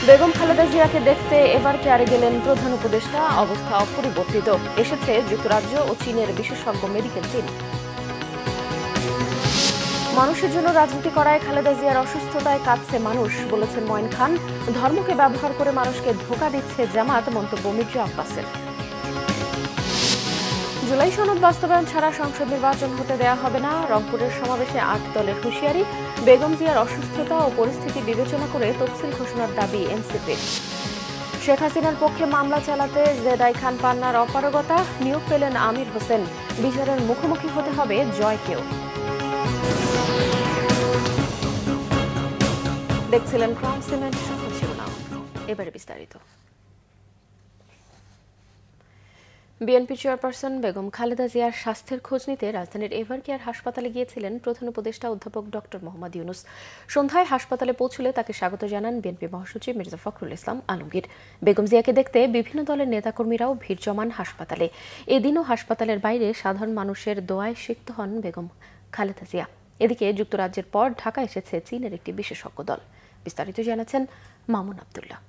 বেগম খালেদা জিয়াকে দেখতে এবার কেয়ারে গেলেন প্রধান উপদেষ্টা। অবস্থা অপরিবর্তিত। এসেছে যুক্তরাজ্য ও চীনের বিশেষজ্ঞ মেডিকেল টিম। মানুষের জন্য রাজনীতি করায় খালেদা জিয়ার অসুস্থতায় কাঁদছে মানুষ, বলেছেন মঈন খান। ধর্মকে ব্যবহার করে মানুষকে ধোঁকা দিচ্ছে জামাত, মন্তব্য মির্জা আব্বাসের। জুলাই সনদ বাস্তবায়ন ছাড়া সংসদ নির্বাচন হতে দেয়া হবে না। রংপুরের সমাবেশে ৮ দলের হুঁশিয়ারি। বেগম জিয়ার অসুস্থতা ও পরিস্থিতি বিবেচনা করে তফসিল ঘোষণার দাবি এনসিপির। শেখ হাসিনার পক্ষে মামলা চালাতে জেদাই খান পান্নার অপারগতা। নিয়োগ পেলেন আমির হোসেন। বিচারের মুখোমুখি হতে হবে জয়কেও। দেখছিলেন ক্রাউন সিমেন্ট সফল শিরোনাম। এবারে বিস্তারিত। বিএনপি চেয়ারপারসন বেগম খালেদা জিয়ার স্বাস্থ্যের খোঁজ নিতে রাজধানীর এভারকেয়ার হাসপাতালে গিয়েছিলেন প্রধান উপদেষ্টা অধ্যাপক ডক্টর মোহাম্মদ ইউনুস। সন্ধ্যায় হাসপাতালে পৌঁছলে তাকে স্বাগত জানান বিএনপি মহাসচিব মির্জা ফখরুল ইসলাম আলমগীর। বেগম জিয়াকে দেখতে বিভিন্ন দলের নেতাকর্মীরাও ভিড় জমান হাসপাতালে। এদিনও হাসপাতালের বাইরে সাধারণ মানুষের দোয়ায় সিক্ত হন বেগম খালেদা জিয়া। এদিকে যুক্তরাজ্যের পর ঢাকা এসেছে চীনের একটি বিশেষজ্ঞ দল। বিস্তারিত জানাচ্ছেন মামুন আব্দুল্লাহ।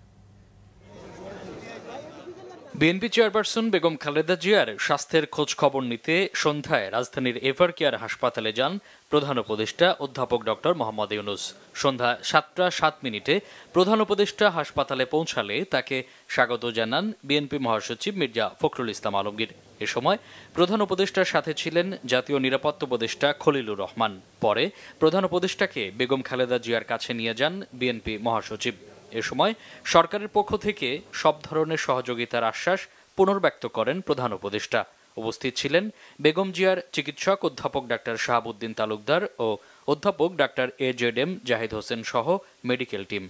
বিএনপি চেয়ারপারসন বেগম খালেদা জিয়ার স্বাস্থ্যের খোঁজ খবর নিতে সন্ধ্যায় রাজধানীর এভারকেয়ার হাসপাতালে যান প্রধান উপদেষ্টা অধ্যাপক ডক্টর মোহাম্মদ ইউনুস। সন্ধ্যা 7টা 7 প্রধান উপদেষ্টা হাসপাতালে পৌঁছালে তাকে স্বাগত জানান বিএনপি মহাসচিব মির্জা ফখরুল ইসলাম আলমগীর। এ সময় প্রধান উপদেষ্টার সাথে ছিলেন জাতীয় নিরাপত্তা উপদেষ্টা খলিলুর রহমান। পরে প্রধান উপদেষ্টাকে বেগম খালেদা জিয়ার কাছে নিয়ে যান বিএনপি মহাসচিব। এ সময় সরকারের পক্ষ থেকে সব ধরনের সহযোগিতার আশ্বাস পুনর্ব্যক্ত করেন প্রধান উপদেষ্টা। উপস্থিত ছিলেন বেগম জিয়ার চিকিৎসক অধ্যাপক ডাক্তার শাহাবুদ্দিন তালুকদার ও অধ্যাপক ডাক্তার AJM জাহিদ হোসেন সহ মেডিকেল টিম।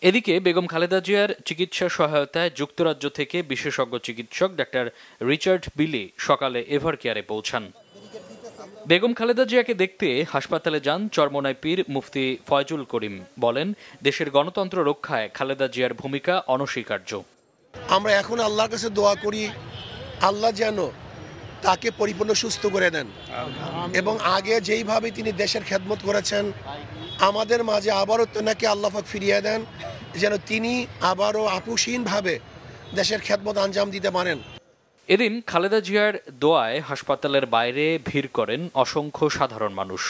এদিকে বেগম খালেদা জিয়ার চিকিৎসা সহায়তায় যুক্তরাজ্য থেকে বিশেষজ্ঞ চিকিৎসক ডাক্তার রিচার্ড বিলি সকালে এভারকেয়ারে পৌঁছান। বেগম খালেদা জিয়াকে দেখতে হাসপাতালে যান চরমোনাই পীর মুফতি ফয়জুল করিম। বলেন, দেশের গণতন্ত্র রক্ষায় খালেদা জিয়ার ভূমিকা অনস্বীকার্য। আমরা এখন আল্লাহর কাছে দোয়া করি, আল্লাহ যেন তাকে পরিপূর্ণ সুস্থ করে দেন এবং আগে যেইভাবে তিনি দেশের খেদমত করেছেন আমাদের মাঝে আবারও তেনাকে আল্লাহ পাক ফিরিয়ে দেন, যেন তিনি আবারও আপুসীনভাবে দেশের খেদমত আঞ্জাম দিতে পারেন। এদিন খালেদা জিয়ার দোয়ায় হাসপাতালের বাইরে ভিড় করেন অসংখ্য সাধারণ মানুষ।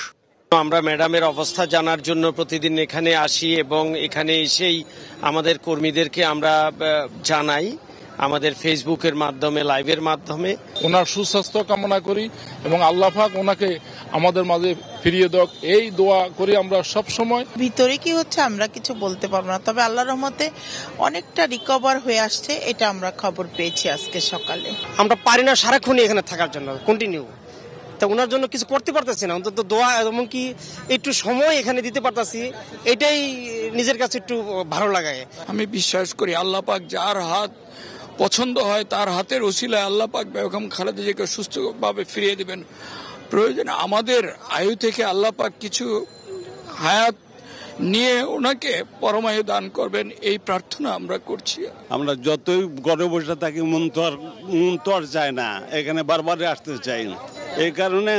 আমরা ম্যাডামের অবস্থা জানার জন্য প্রতিদিন এখানে আসি এবং এখানে এসেই আমাদের কর্মীদেরকে আমরা জানাই আমাদের ফেসবুকের মাধ্যমে, লাইভের মাধ্যমে। ওনার সুস্বাস্থ্য কামনা করি এবং আল্লাহ পাক ওনাকে আমাদের মাঝে ফিরিয়ে দেক, এই দোয়া করি আমরা সব সময়। ভিতরে কি হচ্ছে আমরা কিছু বলতে পারবো না, তবে আল্লাহর রহমতে অনেকটা রিকভার হয়ে আসছে, এটা আমরা খবর পেয়েছি আজকে সকালে। আমরা পারি না সারাক্ষণই এখানে থাকার জন্য কন্টিনিউ, তা ওনার জন্য কিছু করতে পারতেছি না, অন্তত দোয়া এমনকি একটু সময় এখানে দিতে পারতাছি, এটাই নিজের কাছে একটু ভালো লাগায়। আমি বিশ্বাস করি আল্লাহ পাক যার হাত পছন্দ হয় তার হাতের ওসিলায় আল্লাহ পাক বেগম খালেদা জিয়াকে সুস্থভাবে ফিরিয়ে দিবেন। প্রয়োজনে আমাদের আয়ু থেকে আল্লাহ পাক কিছু হায়াত নিয়ে ওনাকে পরমায়ু দান করবেন, এই প্রার্থনা আমরা করছি। আমরা যতই ঘরে বসে থাকি মন তো আর চায় না, এখানে বারবার আসতে চাই না। এই কারণে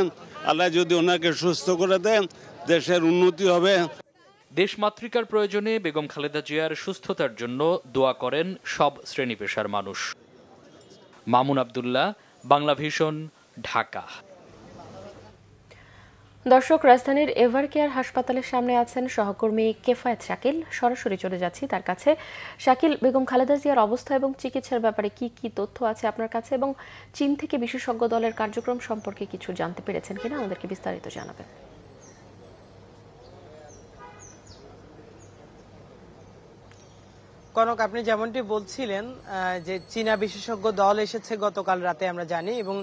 আল্লাহ যদি ওনাকে সুস্থ করে দেন দেশের উন্নতি হবে। দেশমাতৃকার প্রয়োজনে বেগম খালেদা জিয়ার সুস্থতার জন্য দোয়া করেন সব শ্রেণী পেশার মানুষ। মামুন আব্দুল্লাহ, বাংলা ভিশন, ঢাকা। দর্শক, রাজধানীর এভারকেয়ার হাসপাতালের সামনে আছেন সহকর্মী কেফায়েত শাকিল। সরাসরি চলে যাচ্ছি তার কাছে। শাকিল, বেগম খালেদা জিয়ার অবস্থা এবং চিকিৎসার ব্যাপারে কি কি তথ্য আছে আপনার কাছে, এবং চীন থেকে বিশেষজ্ঞ দলের কার্যক্রম সম্পর্কে কিছু জানতে পেরেছেন কিনা আমাদেরকে বিস্তারিত জানাবেন। কনক, আপনি যেমনটি বলছিলেন যে চীনা বিশেষজ্ঞ দল এসেছে গতকাল রাতে আমরা জানি, এবং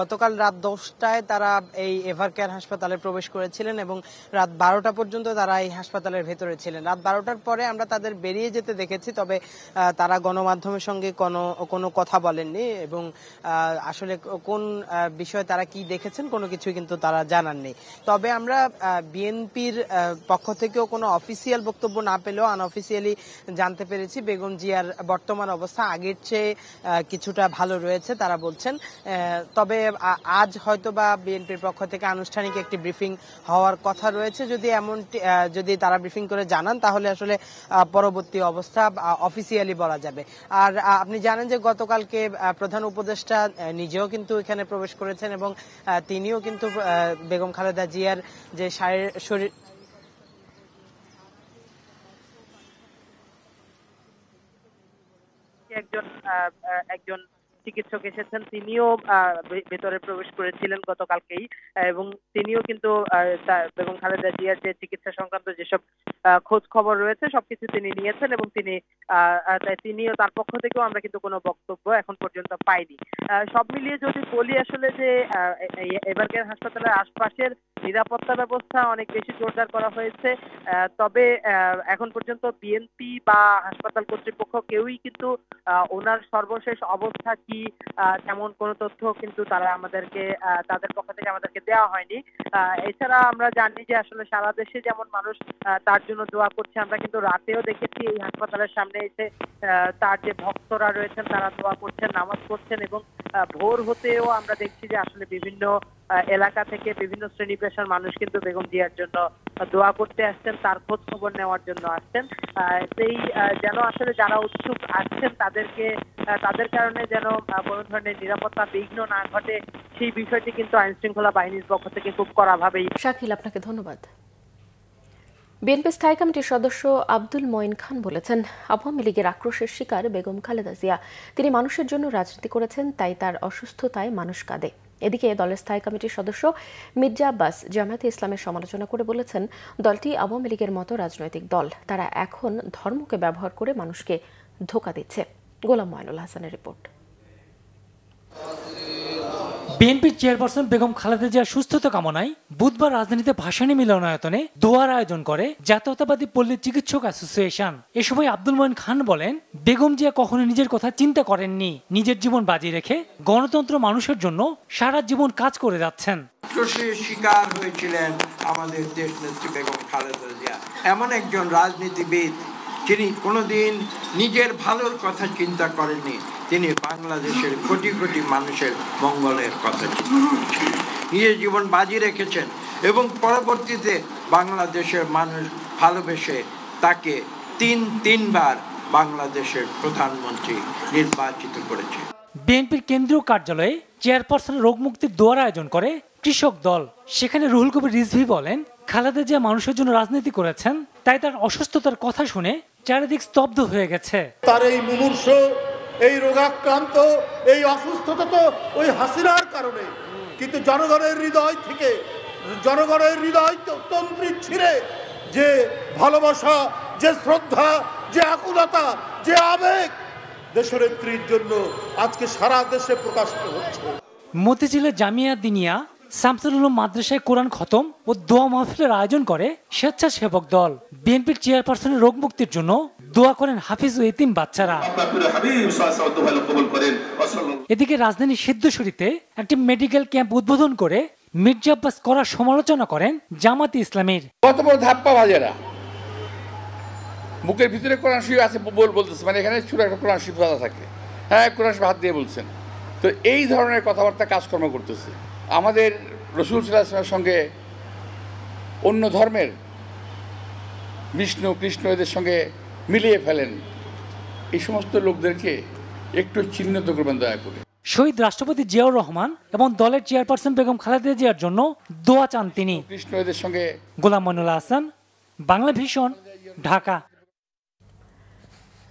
গতকাল রাত 10টায় তারা এই এভারকেয়ার হাসপাতালে প্রবেশ করেছিলেন এবং রাত 12টা পর্যন্ত তারা এই হাসপাতালের ভেতরে ছিলেন। রাত 12টার পরে আমরা তাদের বেরিয়ে যেতে দেখেছি, তবে তারা গণমাধ্যমের সঙ্গে কোনো কথা বলেননি এবং আসলে কোন বিষয়ে তারা কি দেখেছেন কোনো কিছুই কিন্তু তারা জানাননি। তবে আমরা বিএনপির পক্ষ থেকেও কোনো অফিসিয়াল বক্তব্য না পেলেও আনঅফিসিয়ালি জানতে পেরেছি পেরেছি বেগম জিয়ার বর্তমান অবস্থা আগের চেয়ে কিছুটা ভালো রয়েছে তারা বলছেন। তবে আজ হয়তোবা বিএনপির পক্ষ থেকে আনুষ্ঠানিক একটি ব্রিফিং হওয়ার কথা রয়েছে। যদি তারা ব্রিফিং করে জানান তাহলে আসলে পরবর্তী অবস্থা অফিসিয়ালি বলা যাবে। আর আপনি জানেন যে গতকালকে প্রধান উপদেষ্টা নিজেও কিন্তু এখানে প্রবেশ করেছেন এবং তিনিও কিন্তু বেগম খালেদা জিয়ার যে শরীর একজন চিকিৎসক এসেছেন, তিনিও ভেতরে প্রবেশ করেছিলেন গতকালকেই এবং তিনিও কিন্তু বেগম খালেদা জিয়ার যে চিকিৎসা সংক্রান্ত যেসব খোঁজ খবর রয়েছে সবকিছু তিনি নিয়েছেন এবং তিনিও তার পক্ষ থেকেও আমরা কিন্তু কোনো বক্তব্য এখন পর্যন্ত পাইনি। সব মিলিয়ে যদি বলি আসলে যে এভারকেয়ার হাসপাতালের আশপাশের নিরাপত্তা ব্যবস্থা অনেক বেশি জোরদার করা হয়েছে, তবে এখন পর্যন্ত বিএনপি বা হাসপাতাল কর্তৃপক্ষ কেউই কিন্তু ওনার সর্বশেষ অবস্থা কি তেমন কোনো তথ্য কিন্তু তাদের পক্ষ থেকে আমাদেরকে দেওয়া হয়নি। এছাড়া আমরা জানি যে আসলে সারা দেশে যেমন মানুষ তার জন্য দোয়া করছে, আমরা কিন্তু রাতেও দেখেছি এই হাসপাতালের সামনে এসে তার যে ভক্তরা রয়েছেন তারা দোয়া করছেন, নামাজ পড়ছেন এবং ভোর হতেও আমরা দেখছি যে আসলে বিভিন্ন এলাকা থেকে বিভিন্ন শ্রেণী পেশার মানুষ কিন্তু বেগম জিয়ার জন্য দোয়া করতে আসছেন, তার খোঁজ খবর নেওয়ার জন্য আসছেন। সেই যেন আসলে যারা উৎসুক আসছেন তাদের কারণে যেন কোনো ধরনের নিরাপত্তা বিঘ্ন না ঘটে সেই বিষয়টি কিন্তু আইন শৃঙ্খলা বাহিনীর পক্ষ থেকে খুব কড়াভাবেই। শাকিল, আপনাকে ধন্যবাদ। বিএনপি স্থায়ী কমিটির সদস্য আব্দুল মঈন খান বলেছেন, আওয়ামী লীগের আক্রোশের শিকার বেগম খালেদা জিয়া। তিনি মানুষের জন্য রাজনীতি করেছেন, তাই তার অসুস্থতায় মানুষ কাঁদে। এদিকে দলের স্থায়ী কমিটির সদস্য মির্জা আব্বাস জামায়াতে ইসলামের সমালোচনা করে বলেছেন, দলটি আওয়ামী লীগের মতো রাজনৈতিক দল, তারা এখন ধর্মকে ব্যবহার করে মানুষকে ধোঁকা দিচ্ছে। গোলাম মঈনুল হাসানের রিপোর্ট। বিএনপির চেয়ারপারসন বেগম খালেদা জিয়ার সুস্থতা কামনায় বুধবার রাজধানীতে ভাসানী মিলনায়তনে দোয়ার আয়োজন করে জাতীয়তাবাদী পল্লী চিকিৎসক অ্যাসোসিয়েশন। এ সময় আব্দুল মঈন খান বলেন, বেগম জিয়া কখনো নিজের কথা চিন্তা করেননি, নিজের জীবন বাজি রেখে গণতন্ত্র মানুষের জন্য সারা জীবন কাজ করে যাচ্ছেন। শিকার হয়েছিলেন আমাদের দেশ নেত্রী বেগম খালেদা জিয়া, এমন একজন রাজনীতিবিদ যিনি কোনোদিন নিজের ভালোর কথা চিন্তা করেননি, তিনি বাংলাদেশের কোটি কোটি মানুষের মঙ্গলের কথা চিন্তা করেছেন, নিজের জীবন বাজি রেখেছেন এবং পরবর্তীতে বাংলাদেশের মানুষ ভালোবেসে তাকে তিনবার বাংলাদেশের প্রধানমন্ত্রী নির্বাচিত করেছে। বিএনপির কেন্দ্রীয় কার্যালয়ে চেয়ারপারসন রোগ মুক্তির দোয়ার আয়োজন করে কৃষক দল। সেখানে রুহুল কবির রিজভী বলেন, খালেদা জিয়া মানুষের জন্য রাজনীতি করেছেন, তাই তার অসুস্থতার কথা শুনে চারিদিক স্তব্ধ হয়ে গেছে। তার এই মুমূর্ষ, এই রোগাক্রান্ত, এই অসুস্থতা তো ওই হাসিনার কারণে, কিন্তু জনগণের হৃদয় তন্ত্রী ছিঁড়ে যে ভালোবাসা, যে শ্রদ্ধা, যে আকুলতা, যে আবেগ দেশনেত্রীর জন্য আজকে সারা দেশে প্রকাশিত হচ্ছে। মতিঝিলের জামিয়া দিনিয়া শামসুল উলুম মাদ্রাসায় কোরআন খতম ও দোয়া মাহফিলের আয়োজন করে স্বেচ্ছাসেবক দল। বিএনপির চেয়ারপারসনের রোগ মুক্তির জন্য দোয়া করেন হাফিজ ও এতিম বাচ্চারা। এদিকে রাজধানীর সিদ্ধেশ্বরীতে একটি মেডিকেল ক্যাম্প উদ্বোধন করে মির্জা আব্বাস করার সমালোচনা করেন জামায়াতে ইসলামীর। কত বড় ধাপ্পা বাজেরা, বুকের ভিতরে কোরআন শরীফ আছে বলতেছে, মানে এখানে ছোট একটা কোরআন শরীফ দাদা থাকে, হ্যাঁ কোরআন শরীফ হাত দিয়ে বলছেন। তো এই ধরনের কথাবার্তা কাজকর্ম করতেছে। আমাদের রাসূল সাল্লাল্লাহু আলাইহি ওয়াসাল্লামের সঙ্গে অন্য ধর্মের বিষ্ণু কৃষ্ণ এদের সঙ্গে মিলিয়ে ফেলেন। এই সমস্ত লোকদেরকে একটু চিহ্নিত করবেন দয়া করে। শহীদ রাষ্ট্রপতি জিয়াউর রহমান এবং দলের চেয়ারপারসন বেগম খালেদা জিয়ার জন্য দোয়া চান তিনি। কৃষ্ণ এদের সঙ্গে। গোলাম মঈনুল হাসান, বাংলা ভিশন, ঢাকা।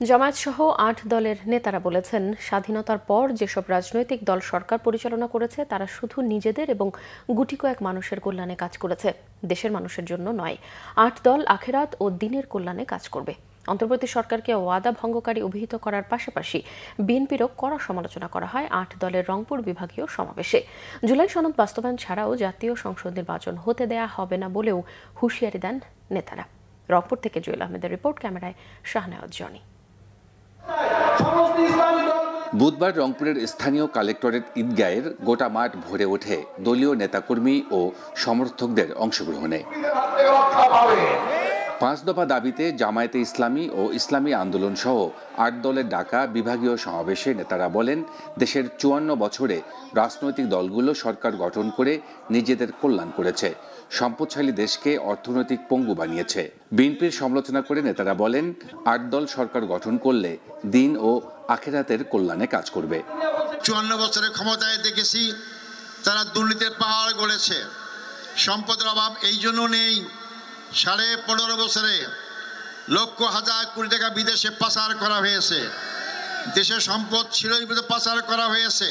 জামায়াত সহ ৮ দলের নেতারা বলেছেন, স্বাধীনতার পর যেসব রাজনৈতিক দল সরকার পরিচালনা করেছে তারা শুধু নিজেদের এবং গুটি কয়েক মানুষের কল্যাণে কাজ করেছে, দেশের মানুষের জন্য নয়। ৮ দল আখিরাত ও দিনের কল্যাণে কাজ করবে। অন্তর্বর্তী সরকারকে ওয়াদা ভঙ্গকারী অভিহিত করার পাশাপাশি বিএনপিরও কড়া সমালোচনা করা হয় ৮ দলের রংপুর বিভাগীয় সমাবেশে। জুলাই সনদ বাস্তবায়ন ছাড়াও জাতীয় সংসদ নির্বাচন হতে দেয়া হবে না বলেও হুঁশিয়ারি দেন নেতারা। রংপুর থেকে জুয়েল আহমেদের রিপোর্ট, ক্যামেরায় শাহনায়াজ জনি। বুধবার রংপুরের স্থানীয় কালেক্টরেট ঈদগাহের গোটা মাঠ ভরে ওঠে দলীয় নেতাকর্মী ও সমর্থকদের অংশগ্রহণে। 5 দফা দাবিতে জামায়াতে ইসলামী ও ইসলামী আন্দোলন সহ 8 দলের ডাকা বিভাগীয় সমাবেশে নেতারা বলেন, দেশের 54 বছরে রাজনৈতিক দলগুলো সরকার গঠন করে নিজেদের কল্যাণ করেছে, সম্পদশালী দেশকে অর্থনৈতিক পঙ্গু বানিয়েছে। বিএনপির সমালোচনা করে নেতারা বলেন, 8 দল সরকার গঠন করলে দিন ও আখিরাতের কল্যাণে কাজ করবে। 54 বছরের ক্ষমতায় দেখেছি তারা দুর্নীতির পাহাড় গড়েছে, সম্পদের অভাব এই জন্য নেই। 15.5 বছরে লক্ষ হাজার কোটি টাকা বিদেশে পাচার করা হয়েছে, দেশের সম্পদ ছিল পাচার করা হয়েছে।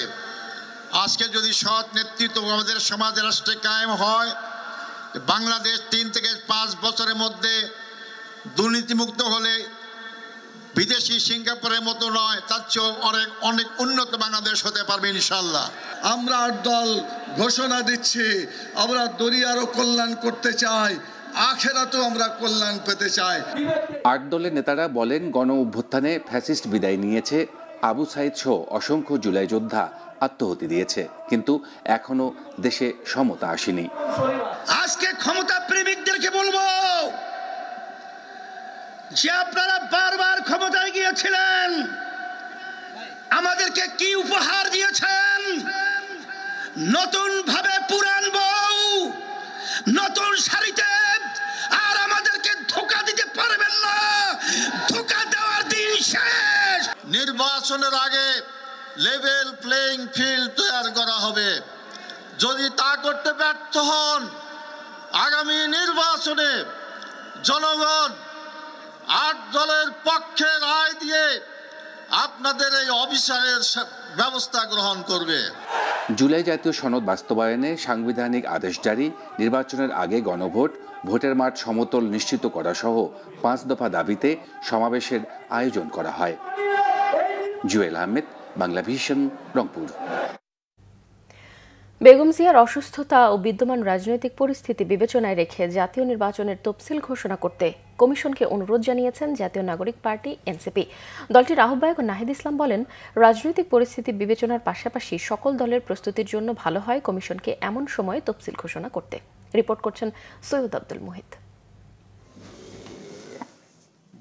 আজকে যদি সৎ নেতৃত্ব আমাদের সমাজ রাষ্ট্রে কায়েম হয়, বাংলাদেশ 3 থেকে 5 বছরের মধ্যে দুর্নীতিমুক্ত হলে বিদেশি সিঙ্গাপুরের মতো নয়, তার চেয়েও অনেক উন্নত বাংলাদেশ হতে পারবে ইনশাল্লাহ। আমরা 8 দল ঘোষণা দিচ্ছি, আমরা দুনিয়ারও কল্যাণ করতে চাই, আখিরাতেও আমরা কল্যাণ পেতে চাই। 8 দলের নেতারা বলেন, গণ অভ্যুত্থানে ফ্যাসিস্ট বিদায় নিয়েছে, আবু সাইদ সহ অসংখ্য জুলাই যোদ্ধা আত্মহতি দিয়েছে, কিন্তু এখনো দেশে সমতা আসেনি। আজকে ক্ষমতা প্রেমিকদেরকে বলবো যে আপনারা বারবার ক্ষমতায় গিয়েছিলেন, আমাদেরকে কি উপহার দিয়েছেন? নতুন ভাবে পুরান বউ, নতুন শাড়িতে, আর আমাদেরকে ধোঁকা দিতে পারবেন না। ধোঁকা দেওয়ার দিন শেষ। নির্বাচনের আগে লেভেল প্লেইং ফিল্ড তৈরি করা হবে। যদি তা করতে ব্যর্থ হন, আগামী নির্বাচনে জনগণ 8 দলের পক্ষে রায় দিয়ে আপনাদের এই অবিচারের ব্যবস্থা গ্রহণ করবে। জুলাই জাতীয় সনদ বাস্তবায়নে সাংবিধানিক আদেশ জারি, নির্বাচনের আগে গণভোট, ভোটের মাঠ সমতল নিশ্চিত করা সহ 5 দফা দাবিতে সমাবেশের আয়োজন করা হয়। জুয়েল আহমেদ, বাংলা ভিশন, রংপুর। বেগম জিয়ার অসুস্থতা ও বিদ্যমান রাজনৈতিক পরিস্থিতি বিবেচনায় রেখে জাতীয় নির্বাচনের তফসিল ঘোষণা করতে কমিশনকে অনুরোধ জানিয়েছেন জাতীয় নাগরিক পার্টি এনসিপি। দলটির আহ্বায়ক নাহিদ ইসলাম বলেন, রাজনৈতিক পরিস্থিতি বিবেচনার পাশাপাশি সকল দলের প্রস্তুতির জন্য ভালো হয় কমিশনকে এমন সময় তফসিল ঘোষণা করতে। রিপোর্ট করছেন সৈয়দ আব্দুল মুহিত।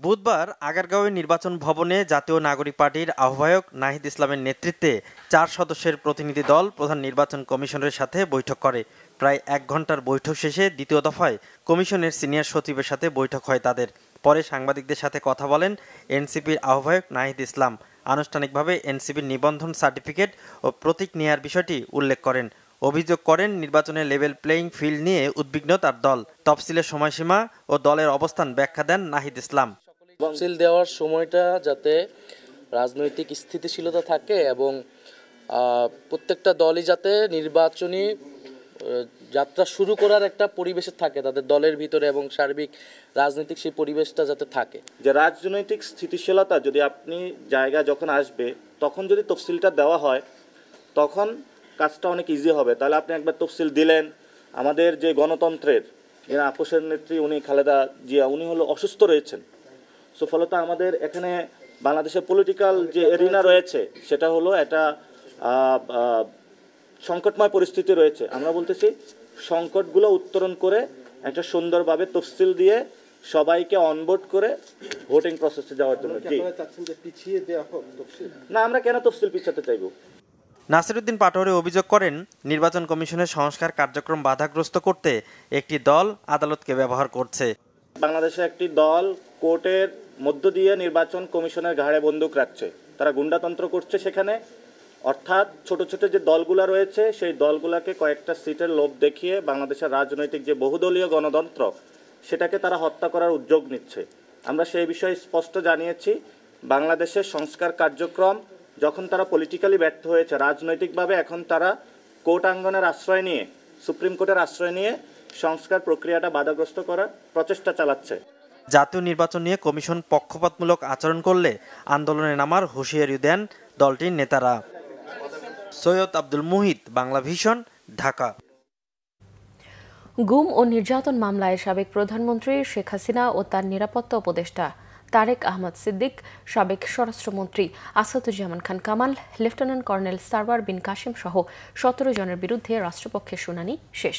বুধবার আগারগাঁওয়ে নির্বাচন ভবনে জাতীয় নাগরিক পার্টির আহ্বায়ক নাহিদ ইসলামের নেতৃত্বে 4 সদস্যের প্রতিনিধি দল প্রধান নির্বাচন কমিশনের সাথে বৈঠক করে। প্রায় 1 ঘন্টার বৈঠক শেষে দ্বিতীয় দফায় কমিশনের সিনিয়র সচিবের সাথে বৈঠক হয় তাদের। পরে সাংবাদিকদের সাথে কথা বলেন এনসিপির আহ্বায়ক নাহিদ ইসলাম। আনুষ্ঠানিকভাবে এনসিপির নিবন্ধন সার্টিফিকেট ও প্রতীক নেয়ার বিষয়টি উল্লেখ করেন। অভিযোগ করেন, নির্বাচনের লেভেল প্লেইং ফিল্ড নিয়ে উদ্বিগ্ন তার দল। তফসিলের সময়সীমা ও দলের অবস্থান ব্যাখ্যা দেন নাহিদ ইসলাম। তফসিল দেওয়ার সময়টা যাতে রাজনৈতিক স্থিতিশীলতা থাকে এবং প্রত্যেকটা দলই যাতে নির্বাচনী যাত্রা শুরু করার একটা পরিবেশে থাকে তাদের দলের ভিতরে, এবং সার্বিক রাজনৈতিক সেই পরিবেশটা যাতে থাকে। যে রাজনৈতিক স্থিতিশীলতা যদি আপনি জায়গা যখন আসবে তখন যদি তফসিলটা দেওয়া হয় তখন কাজটা অনেক ইজি হবে। তাহলে আপনি একবার তফসিল দিলেন, আমাদের যে গণতন্ত্রের যিনি আপোষের নেত্রী উনি খালেদা জিয়া, উনি হলো অসুস্থ রয়েছেন। সো ফলত আমাদের এখানে বাংলাদেশের পলিটিক্যাল যে এরিনা রয়েছে সেটা হলো একটা সংকটময় পরিস্থিতি রয়েছে। আমরা বলতেছি সংকটগুলো উত্তরণ করে একটা সুন্দরভাবে তফসিল দিয়ে সবাইকে অনবোর্ড করে ভোটিং প্রসেসে যাওয়ার জন্য। না, আমরা কেন তফসিল পিছাতে চাইব? নাসিরউদ্দিন পাটোয়ারি অভিযোগ করেন, নির্বাচন কমিশনের সংস্কার কার্যক্রম বাধাগ্রস্ত করতে একটি দল আদালতকে ব্যবহার করছে। বাংলাদেশে একটি দল কোর্টের মধ্য দিয়ে নির্বাচন কমিশনের ঘাড়ে বন্দুক রাখছে, তারা গুন্ডাতন্ত্র করছে সেখানে। অর্থাৎ ছোট ছোট যে দলগুলো রয়েছে সেই দলগুলোকে কয়েকটা সিটের লোভ দেখিয়ে বাংলাদেশের রাজনৈতিক যে বহুদলীয় গণতন্ত্র সেটাকে তারা হত্যা করার উদ্যোগ নিচ্ছে। আমরা সেই বিষয়ে স্পষ্ট জানিয়েছি, বাংলাদেশের সংস্কার কার্যক্রম যখন তারা পলিটিক্যালি ব্যর্থ হয়েছে রাজনৈতিকভাবে, এখন তারা কোর্ট আঙ্গনের আশ্রয় নিয়ে, সুপ্রিম কোর্টের আশ্রয় নিয়ে সংস্কার প্রক্রিয়াটা বাধাগ্রস্ত করার প্রচেষ্টা চালাচ্ছে। জাতীয় নির্বাচন নিয়ে কমিশন পক্ষপাতমূলক আচরণ করলে আন্দোলনে নামার হুঁশিয়ারি দেন দলটির নেতারা। সৈয়দ আব্দুল মুহিত, বাংলা ভিশন, ঢাকা। গুম ও নির্যাতন মামলায় সাবেক প্রধানমন্ত্রী শেখ হাসিনা ও তার নিরাপত্তা উপদেষ্টা তারেক আহমদ সিদ্দিক, সাবেক স্বরাষ্ট্রমন্ত্রী আসাদুজ্জামান খান কামাল, লেফটেন্যান্ট কর্নেল সারওয়ার বিন কাসেম সহ 17 জনের বিরুদ্ধে রাষ্ট্রপক্ষের শুনানি শেষ।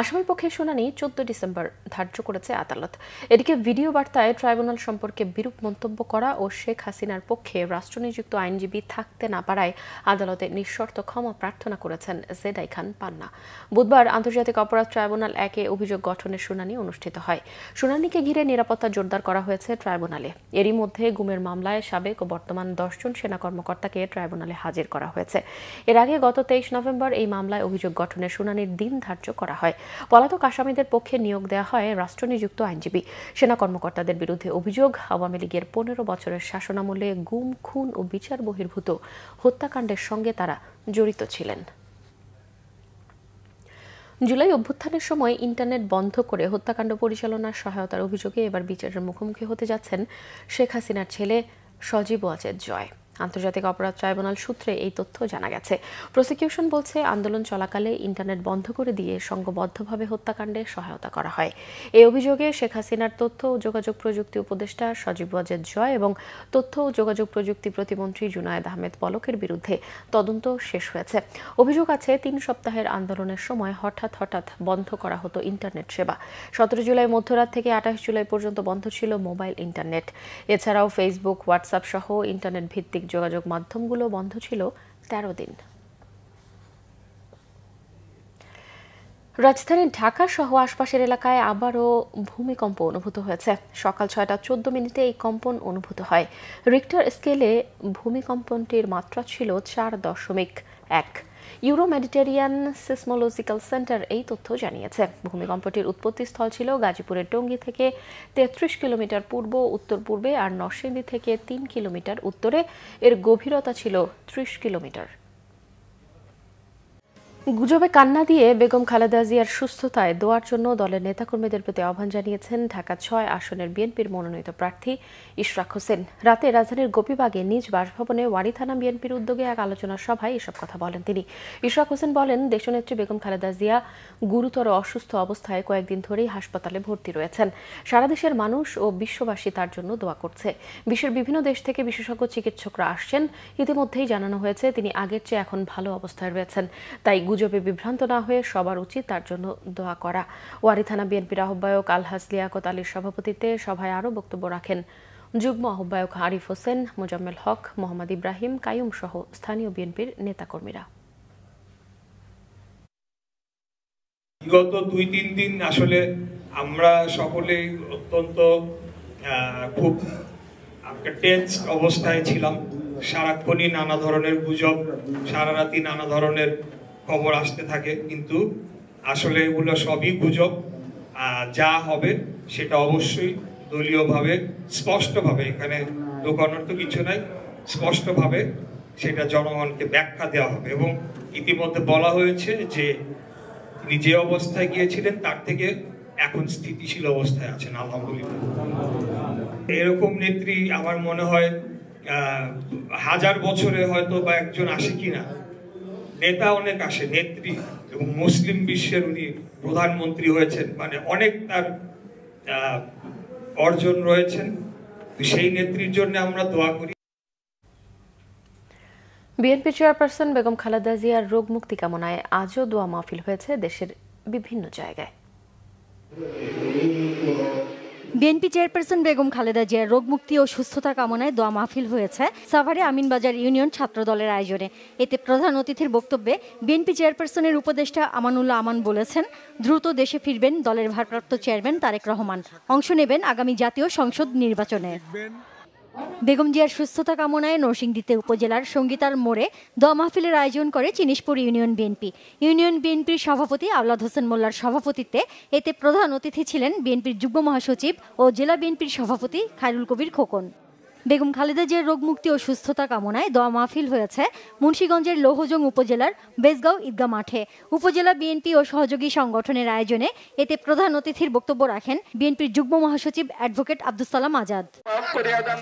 আসামিপক্ষের শুনানি 14 ডিসেম্বর ধার্য করেছে আদালত। এদিকে ভিডিও বার্তায় ট্রাইব্যুনাল সম্পর্কে বিরূপ মন্তব্য করা ও শেখ হাসিনার পক্ষে রাষ্ট্রনিযুক্ত আইনজীবী থাকতে না পারায় আদালতে নিঃশর্ত ক্ষমা প্রার্থনা করেছেন জেদাই খান পান্না। বুধবার আন্তর্জাতিক অপরাধ ট্রাইব্যুনাল 1-এ অভিযোগ গঠনের শুনানি অনুষ্ঠিত হয়। শুনানিকে ঘিরে নিরাপত্তা জোরদার করা হয়েছে ট্রাইব্যুনালে। এরই মধ্যে গুমের মামলায় সাবেক ও বর্তমান 10 জন সেনা কর্মকর্তাকে ট্রাইব্যুনালে হাজির করা হয়েছে। এর আগে গত 23 নভেম্বর এই মামলায় অভিযোগ গঠনের শুনানির দিন ধার্য করা হয়। পলাতক আসামিদের পক্ষে নিয়োগ দেওয়া হয় রাষ্ট্রনিযুক্ত আইনজীবী। সেনা কর্মকর্তাদের বিরুদ্ধে অভিযোগ, আওয়ামী লীগের 15 বছরের শাসনামলে গুম, খুন ও বিচার বহির্ভূত হত্যাকাণ্ডের সঙ্গে তারা জড়িত ছিলেন। জুলাই অভ্যুত্থানের সময় ইন্টারনেট বন্ধ করে হত্যাকাণ্ড পরিচালনার সহায়তার অভিযোগে এবার বিচারের মুখোমুখি হতে যাচ্ছেন শেখ হাসিনার ছেলে সজীব ওয়াজেদ জয়। আন্তর্জাতিক অপরাধ ট্রাইব্যুনাল সূত্রে এই তথ্য জানা গেছে। প্রসিকিউশন বলছে, আন্দোলন চলাকালে ইন্টারনেট বন্ধ করে দিয়ে সংঘবদ্ধভাবে হত্যাকাণ্ডে সহায়তা করা হয়। এই অভিযোগে শেখ হাসিনার তথ্য ও যোগাযোগ প্রযুক্তি উপদেষ্টা সজীব ওয়াজেদ জয় এবং তথ্য ও যোগাযোগ প্রযুক্তি প্রতিমন্ত্রী জুনায়েদ আহমেদ পলকের বিরুদ্ধে তদন্ত শেষ হয়েছে। অভিযোগ আছে, 3 সপ্তাহের আন্দোলনের সময় হঠাৎ বন্ধ করা হতো ইন্টারনেট সেবা। 17 জুলাই মধ্যরাত থেকে 28 জুলাই পর্যন্ত বন্ধ ছিল মোবাইল ইন্টারনেট। এছাড়াও ফেসবুক, হোয়াটসঅ্যাপ সহ ইন্টারনেট ভিত্তিক যোগাযোগ মাধ্যমগুলো বন্ধ ছিল 13 দিন। রাজধানীর ঢাকা সহ আশপাশের এলাকায় আবারও ভূমিকম্প অনুভূত হয়েছে। সকাল 6:14 মিনিটে এই কম্পন অনুভূত হয়। রিক্টার স্কেলে ভূমিকম্পনটির মাত্রা ছিল 4.1। ইউরো মেডিটেরিয়ান সিসমোলজিক্যাল সেন্টার এই তথ্য জানিয়েছে। ভূমিকম্পটির উৎপত্তিস্থল ছিল গাজীপুরের টঙ্গী থেকে 33 কিলোমিটার পূর্ব উত্তর পূর্বে আর নরসিংদী থেকে 3 কিলোমিটার উত্তরে। এর গভীরতা ছিল 30 কিলোমিটার। গুজবে কান্না দিয়ে বেগম খালেদা জিয়ার সুস্থতায় দোয়ার জন্য দলের নেতাকর্মীদের প্রতি আহ্বান জানিয়েছেন ঢাকা 6 আসনের বিএনপির মনোনীত প্রার্থী ইশরাক হোসেন। রাতে রাজধানীর গোপীবাগে নিজ বাসভবনে ওয়ারী থানা বিএনপির উদ্যোগে এক আলোচনা সভায় এসব কথা বলেন তিনি। ইশরাক হোসেন বলেন, দেশনেত্রী বেগম খালেদা জিয়া গুরুতর অসুস্থ অবস্থায় কয়েকদিন ধরেই হাসপাতালে ভর্তি রয়েছেন। সারা দেশের মানুষ ও বিশ্ববাসী তার জন্য দোয়া করছে। বিশ্বের বিভিন্ন দেশ থেকে বিশেষজ্ঞ চিকিৎসকরা আসছেন। ইতিমধ্যেই জানানো হয়েছে তিনি আগের চেয়ে এখন ভালো অবস্থায় রয়েছেন। তাই গুজবে বিভ্রান্ত না হয়ে সবার উচিত তার জন্য দোয়া করা। ওয়ারী থানা বিএনপির আহ্বায়ক আলহাজ লিয়াকত আলীর সভাপতিত্বে সভায় আরও বক্তব্য রাখেন যুগ্ম আহ্বায়ক আরিফ হোসেন, মোজাম্মেল হক, মোহাম্মদ ইব্রাহিম, কাইয়ুম সহ স্থানীয় বিএনপির নেতাকর্মীরা। বিগত 2-3 দিন আসলে আমরা সকলেই অত্যন্ত খুব টেন্স অবস্থায় ছিলাম। সারাক্ষণই নানা ধরনের গুজব, সারা রাতি নানা ধরনের খবর আসতে থাকে, কিন্তু আসলে এগুলো সবই গুজব। যা হবে সেটা অবশ্যই দলীয়ভাবে স্পষ্টভাবে, এখানে লুকানোর তো কিছু নাই, স্পষ্টভাবে সেটা জনগণকে ব্যাখ্যা দেওয়া হবে। এবং ইতিমধ্যে বলা হয়েছে যে তিনি যে অবস্থায় গিয়েছিলেন তার থেকে এখন স্থিতিশীল অবস্থায় আছেন, আলহামদুলিল্লাহ। এরকম নেত্রী আমার মনে হয় 1000 বছরে হয়তো বা একজন আসে কিনা। নেতা অনেক আসে, নেত্রী এবং মুসলিম বিশ্বের উনি প্রধানমন্ত্রী হয়েছেন, মানে অনেক তার অর্জন রয়েছেন। সেই নেত্রীর জন্য আমরা দোয়া করি। বিএনপি চেয়ারপারসন বেগম খালেদা জিয়ার রোগ মুক্তি কামনায় আজও দোয়া মাহফিল হয়েছে দেশের বিভিন্ন জায়গায়। বিএনপি চেয়ারপারসন বেগম খালেদা জিয়ার রোগ মুক্তি ও সুস্থতা কামনায় দোয়া মাহফিল হয়েছে সাভারে আমিনবাজার ইউনিয়ন ছাত্র দলের আয়োজনে। এতে প্রধান অতিথির বক্তব্যে বিএনপি চেয়ারপারসনের উপদেষ্টা আমানুল্লাহ আমান বলেছেন, দ্রুত দেশে ফিরবেন দলের ভারপ্রাপ্ত চেয়ারম্যান তারেক রহমান। অংশ নেবেন আগামী জাতীয় সংসদ নির্বাচনে। বেগম জিয়ার সুস্থতা কামনায় নরসিংদীতে উপজেলার সঙ্গীতার মোড়ে দোয়া মাহফিলের আয়োজন করে চিনিশপুর ইউনিয়ন বিএনপি। ইউনিয়ন বিএনপির সভাপতি আওলাদ হোসেন মোল্লার সভাপতিত্বে এতে প্রধান অতিথি ছিলেন বিএনপির যুগ্ম মহাসচিব ও জেলা বিএনপির সভাপতি খায়রুল কবির খোকন। বেগম খালেদা জিয়ার রোগ মুক্তি ও সুস্থতা কামনায় দোয়া মাহফিল হয়েছে মুন্সিগঞ্জের লৌহজং উপজেলার বেজগাঁও ঈদগাহ মাঠে। উপজেলা বিএনপি ও সহযোগী সংগঠনের আয়োজনে এতে প্রধান অতিথির বক্তব্য রাখেন বিএনপির যুগ্ম মহাসচিব অ্যাডভোকেট আব্দুস সালাম আজাদ।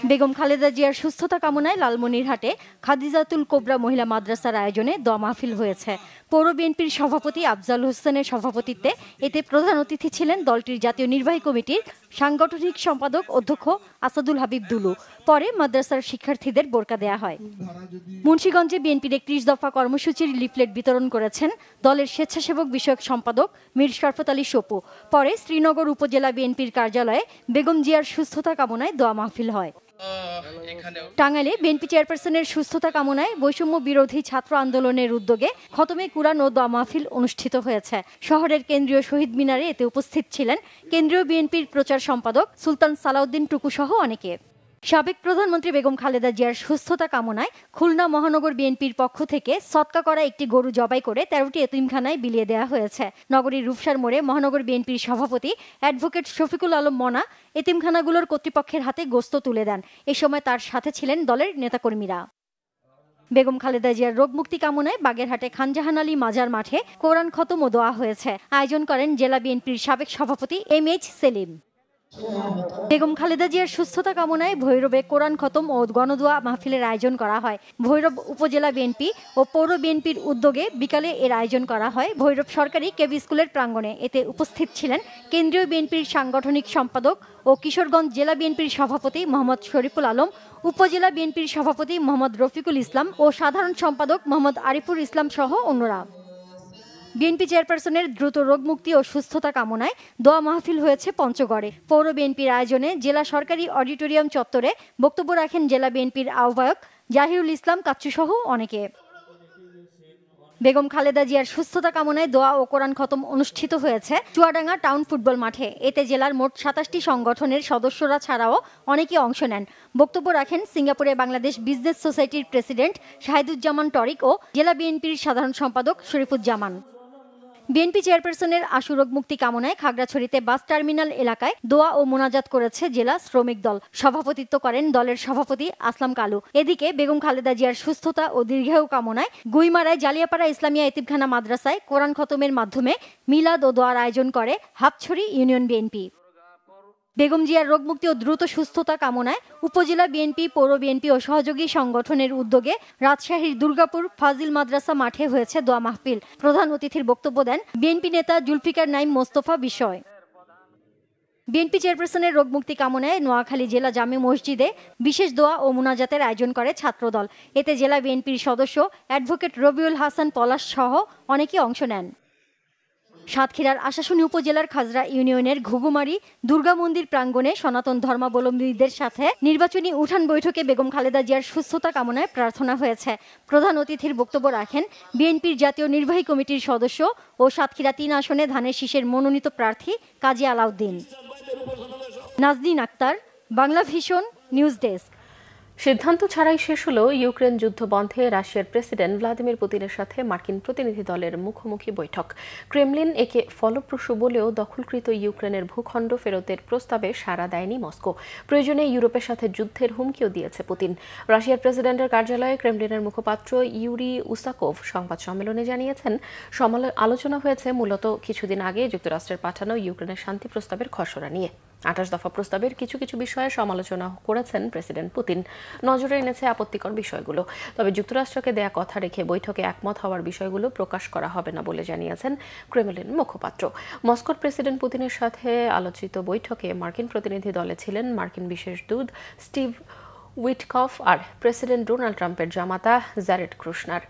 বেগম খালেদা জিয়ার সুস্থতা কামনায় লালমনিরহাটে খাদিজাতুল কোবরা মহিলা মাদ্রাসার আয়োজনে দোয়া মাহফিল হয়েছে। পৌর বিএনপির সভাপতি আফজাল হোসেনের সভাপতিত্বে এতে প্রধান অতিথি ছিলেন দলটির জাতীয় নির্বাহী কমিটির সাংগঠনিক সম্পাদক অধ্যক্ষ আসাদুল হাবিব দুলু। পরে মাদ্রাসার শিক্ষার্থীদের বোরকা দেয়া হয়। মুন্সিগঞ্জে বিএনপির 31 দফা কর্মসূচির লিফলেট বিতরণ করেছেন দলের স্বেচ্ছাসেবক বিষয়ক সম্পাদক মীর শরফত আলী সপু। পরে শ্রীনগর উপজেলা বিএনপির কার্যালয়ে বেগম জিয়ার সুস্থতা কামনায় দোয়া মাহফিল হয়। টাঙ্গাইলে বিএনপি চেয়ারপারসনের সুস্থতা কামনায় বৈষম্য বিরোধী ছাত্র আন্দোলনের উদ্যোগে খতমে কুরআন ও দোয়া মাহফিল অনুষ্ঠিত হয়েছে। শহরের কেন্দ্রীয় শহীদ মিনারে এতে উপস্থিত ছিলেন কেন্দ্রীয় বিএনপির প্রচার সম্পাদক সুলতান সালাউদ্দিন টুকু সহ অনেকে। সাবেক প্রধানমন্ত্রী বেগম খালেদা জিয়ার সুস্থতা কামনায় খুলনা মহানগর বিএনপির পক্ষ থেকে সদকা করা একটি গরু জবাই করে 13টি এতিমখানায় বিলিয়ে দেওয়া হয়েছে। নগরীর রূপসার মোড়ে মহানগর বিএনপির সভাপতি অ্যাডভোকেট শফিকুল আলম মনা এতিমখানাগুলোর কর্তৃপক্ষের হাতে গোশত তুলে দেন। এ সময় তার সাথে ছিলেন দলের নেতাকর্মীরা। বেগম খালেদা জিয়ার রোগ মুক্তি কামনায় বাগেরহাটে খানজাহান আলী মাজার মাঠে কোরআন খতম ও দোয়া হয়েছে। আয়োজন করেন জেলা বিএনপির সাবেক সভাপতি MH সেলিম। বেগম খালেদা জিয়ার সুস্থতা কামনায় ভৈরবে কোরআন খতম ও গণদোয়া মাহফিলের আয়োজন করা হয়। ভৈরব উপজেলা বিএনপি ও পৌর বিএনপির উদ্যোগে বিকালে এর আয়োজন করা হয় ভৈরব সরকারি কেবি স্কুলের প্রাঙ্গণে। এতে উপস্থিত ছিলেন কেন্দ্রীয় বিএনপির সাংগঠনিক সম্পাদক ও কিশোরগঞ্জ জেলা বিএনপির সভাপতি মোহাম্মদ শরীফুল আলম, উপজেলা বিএনপির সভাপতি মোহাম্মদ রফিকুল ইসলাম ও সাধারণ সম্পাদক মোহাম্মদ আরিফুর ইসলাম সহ অন্যরা। বিএনপি চেয়ারপারসনের দ্রুত রোগ মুক্তি ও সুস্থতা কামনায় দোয়া মাহফিল হয়েছে পঞ্চগড়ে। পৌর বিএনপির আয়োজনে জেলা সরকারি অডিটোরিয়াম চত্বরে বক্তব্য রাখেন জেলা বিএনপির আহ্বায়ক জাহিরুল ইসলাম কাচ্চু সহ অনেকে। বেগম খালেদা জিয়ার সুস্থতা কামনায় দোয়া ও কোরআন খতম অনুষ্ঠিত হয়েছে চুয়াডাঙ্গা টাউন ফুটবল মাঠে। এতে জেলার মোট 27টি সংগঠনের সদস্যরা ছাড়াও অনেকে অংশ নেন। বক্তব্য রাখেন সিঙ্গাপুরে বাংলাদেশ বিজনেস সোসাইটির প্রেসিডেন্ট শাহিদুজ্জামান টরিক ও জেলা বিএনপির সাধারণ সম্পাদক শরীফুজ্জামান। বিএনপি চেয়ারপারসনের আশু রোগ মুক্তি কামনায় খাগড়াছড়িতে বাস টার্মিনাল এলাকায় দোয়া ও মোনাজাত করেছে জেলা শ্রমিক দল। সভাপতিত্ব করেন দলের সভাপতি আসলাম কালু। এদিকে বেগম খালেদা জিয়ার সুস্থতা ও দীর্ঘায়ু কামনায় গুইমারায় জালিয়াপাড়া ইসলামিয়া এতিমখানা মাদ্রাসায় কোরআন খতমের মাধ্যমে মিলাদ ও দোয়ার আয়োজন করে হাপছড়ি ইউনিয়ন বিএনপি। বেগম জিয়ার রোগ মুক্তি ও দ্রুত সুস্থতা কামনায় উপজেলা বিএনপি, পৌর বিএনপি ও সহযোগী সংগঠনের উদ্যোগে রাজশাহীর দুর্গাপুর ফাজিল মাদ্রাসা মাঠে হয়েছে দোয়া মাহফিল। প্রধান অতিথির বক্তব্য দেন বিএনপি নেতা জুলফিকার নাইম মোস্তফা বিষয়। বিএনপি চেয়ারপারসনের রোগ মুক্তি কামনায় নোয়াখালী জেলা জামে মসজিদে বিশেষ দোয়া ও মুনাজাতের আয়োজন করে ছাত্রদল। এতে জেলা বিএনপির সদস্য অ্যাডভোকেট রবিউল হাসান পলাশ সহ অনেকে অংশ নেন। সাতক্ষীরার আশাশুনি উপজেলার খাজরা ইউনিয়নের ঘুঘুমারি দুর্গা মন্দির প্রাঙ্গণে সনাতন ধর্মাবলম্বীদের সাথে নির্বাচনী উঠান বৈঠকে বেগম খালেদা জিয়ার সুস্থতা কামনায় প্রার্থনা হয়েছে। প্রধান অতিথির বক্তব্য রাখেন বিএনপির জাতীয় নির্বাহী কমিটির সদস্য ও সাতক্ষীরা 3 আসনে ধানের শীষের মনোনীত প্রার্থী Kazi Alauddin. Nazneen Akter, Bangla vision, news desk. সিদ্ধান্ত ছাড়াই শেষ হলো ইউক্রেন যুদ্ধ বন্ধে রাশিয়ার প্রেসিডেন্ট ভ্লাদিমির পুতিনের সাথে মার্কিন প্রতিনিধি দলের মুখোমুখি বৈঠক। ক্রেমলিন একে ফলপ্রসূ বলেও দখলকৃত ইউক্রেনের ভূখণ্ড ফেরতের প্রস্তাবে সাড়া দেয়নি মস্কো। প্রয়োজনে ইউরোপের সাথে যুদ্ধের হুমকিও দিয়েছে পুতিন। রাশিয়ার প্রেসিডেন্টের কার্যালয়ে ক্রেমলিনের মুখপাত্র ইউরি উসাকোভ সংবাদ সম্মেলনে জানিয়েছেন, আলোচনা হয়েছে মূলত কিছুদিন আগে যুক্তরাষ্ট্রের পাঠানো ইউক্রেনের শান্তি প্রস্তাবের খসড়া নিয়ে। 28 দফা প্রস্তাবের কিছু কিছু বিষয়ে সমালোচনা করেছেন প্রেসিডেন্ট পুতিন। নজরে এনেছে আপত্তিকর বিষয়গুলো। তবে যুক্তরাষ্ট্রকে দেয়া কথা রেখে বৈঠকে একমত হওয়ার বিষয়গুলো প্রকাশ করা হবে না বলে জানিয়েছেন ক্রেমলিন মুখপাত্র। মস্কোর প্রেসিডেন্ট পুতিনের সাথে আলোচিত বৈঠকে মার্কিন প্রতিনিধি দলে ছিলেন মার্কিন বিশেষ দূত স্টিভ উইটকফ আর প্রেসিডেন্ট ডোনাল্ড ট্রাম্পের জামাতা জ্যারেড কুশনার।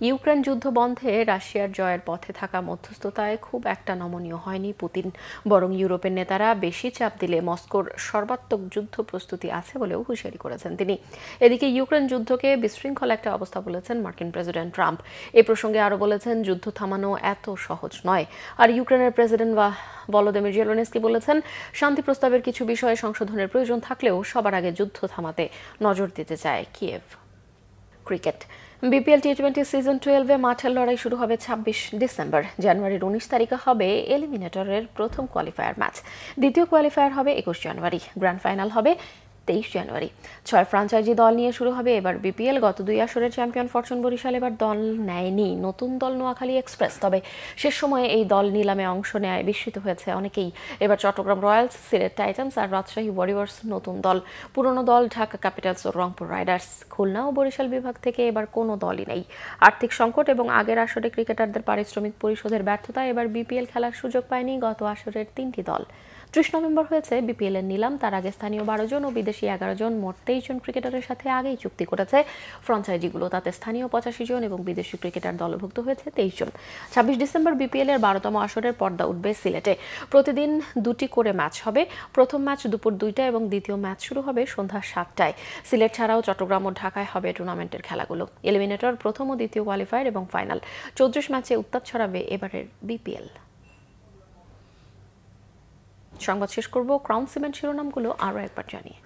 ইউক্রেন যুদ্ধ বন্ধে রাশিয়ার জয়ের পথে থাকা মধ্যস্থতায় খুব একটা নমনীয় হয়নি পুতিন। বরং ইউরোপের নেতারা বেশি চাপ দিলে মস্কোর সর্বাত্মক যুদ্ধ প্রস্তুতি আছে বলেও হুঁশিয়ারি করেছেন তিনি। এদিকে ইউক্রেন যুদ্ধকে বিশৃঙ্খল একটা অবস্থা বলেছেন মার্কিন প্রেসিডেন্ট ট্রাম্প। এ প্রসঙ্গে আরও বলেছেন, যুদ্ধ থামানো এত সহজ নয়। আর ইউক্রেনের প্রেসিডেন্ট ভলোদিমির জেলেনস্কি বলেছেন, শান্তি প্রস্তাবের কিছু বিষয়ে সংশোধনের প্রয়োজন থাকলেও সবার আগে যুদ্ধ থামাতে নজর দিতে চায় কিয়েভ। ক্রিকেট। বিপিএল টি20 সিজন 12-এ মাঠের লড়াই শুরু হবে 26 ডিসেম্বর। জানুয়ারির 19 তারিখে হবে এলিমিনেটরের প্রথম কোয়ালিফায়ার ম্যাচ। দ্বিতীয় কোয়ালিফায়ার হবে 21 জানুয়ারি। গ্র্যান্ড ফাইনাল হবে 23 জানুয়ারি। 6 ফ্রাঞ্চাইজি দল নিয়ে শুরু হবে এবার বিপিএল। গত 2 আসরের চ্যাম্পিয়ন ফরচুন বরিশাল এবার দল নেয়নি। নতুন দল নোয়াখালী এক্সপ্রেস, তবে শেষ সময়ে এই দল নিলামে অংশ নেয় বিস্মিত হয়েছে অনেকেই। এবার চট্টগ্রাম রয়্যালস, সিলেট টাইটান্স আর রাজশাহী ওয়ারিয়র্স নতুন দল। পুরনো দল ঢাকা ক্যাপিটালস ও রংপুর রাইডার্স। খুলনা ও বরিশাল বিভাগ থেকে এবার কোনো দলই নেই। আর্থিক সংকট এবং আগের আসরে ক্রিকেটারদের পারিশ্রমিক পরিশোধের ব্যর্থতায় এবার বিপিএল খেলার সুযোগ পায়নি গত আসরের 3টি দল। 30 নভেম্বর হয়েছে বিপিএল এর নিলাম। তার আগে স্থানীয় 12 জন ও বিদেশি 11 জন, মোট 23 জন ক্রিকেটারের সাথে আগেই চুক্তি করেছে ফ্রাঞ্চাইজিগুলো। তাতে স্থানীয় 85 জন এবং বিদেশি ক্রিকেটার দলভুক্ত হয়েছে 23 জন। 26 ডিসেম্বর বিপিএল এর 12তম আসরের পর্দা উঠবে সিলেটে। প্রতিদিন 2টি করে ম্যাচ হবে। প্রথম ম্যাচ দুপুর 2টায় এবং দ্বিতীয় ম্যাচ শুরু হবে সন্ধ্যা 7টায়। সিলেট ছাড়াও চট্টগ্রাম ও ঢাকায় হবে টুর্নামেন্টের খেলাগুলো। এলিমিনেটর, প্রথম ও দ্বিতীয় কোয়ালিফায়ার এবং ফাইনাল। 34 ম্যাচে উত্তাপ ছড়াবে এবারের বিপিএল। সংবাদ শেষ করব ক্রাউন সিমেন্ট শিরোনামগুলো আরো একবার জানিয়ে।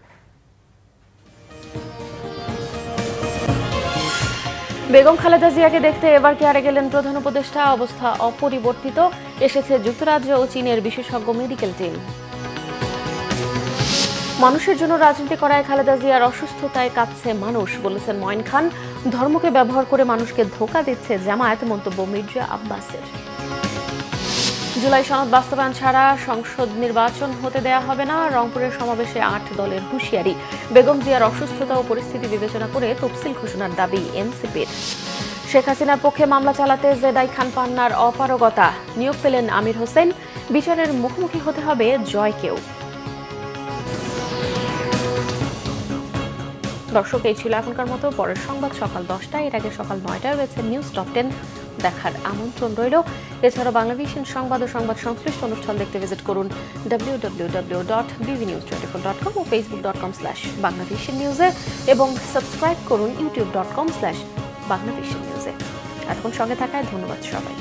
বেগম খালেদা জিয়াকে দেখতে এবার কেয়ারে গেলেন প্রধান উপদেষ্টা। অবস্থা অপরিবর্তিত। এসেছে যুক্তরাজ্য ও চীনের বিশেষজ্ঞ মেডিকেল টিম। মানুষের জন্য রাজনীতি করায় খালেদা জিয়ার অসুস্থতায় কাঁদছে মানুষ, বলেছেন মঈন খান। ধর্মকে ব্যবহার করে মানুষকে ধোঁকা দিচ্ছে জামায়াত, মন্তব্য মির্জা আব্বাসের। জুলাই সনদ বাস্তবায়ন ছাড়া সংসদ নির্বাচন হতে দেয়া হবে না। রংপুরের সমাবেশে 8 দলের হুঁশিয়ারি। বেগম জিয়ার অসুস্থতা ও পরিস্থিতি বিবেচনা করে তফসিল ঘোষণার দাবি এনসিপির। শেখ হাসিনার পক্ষে মামলা চালাতে জেদাই খান পান্নার অপারগতা। নিয়োগ পেলেন আমির হোসেন। বিচারের মুখোমুখি হতে হবে জয়কেও। দর্শক, এই ছিল এখনকার মতো। পরের সংবাদ সকাল 10টায়, এর আগে সকাল 9টায় রয়েছে নিউজ টপ 10 দেখার আমন্ত্রণ রইল। এছাড়া বাংলাভিশন সংবাদ ও সংবাদ সংশ্লিষ্ট অনুষ্ঠান দেখতে ভিজিট করুন www.bvnews24.com ও facebook.com/banglavishnnews এবং সাবস্ক্রাইব করুন youtube.com/banglavishnnews। এতক্ষণ সঙ্গে থাকায় ধন্যবাদ সবাই।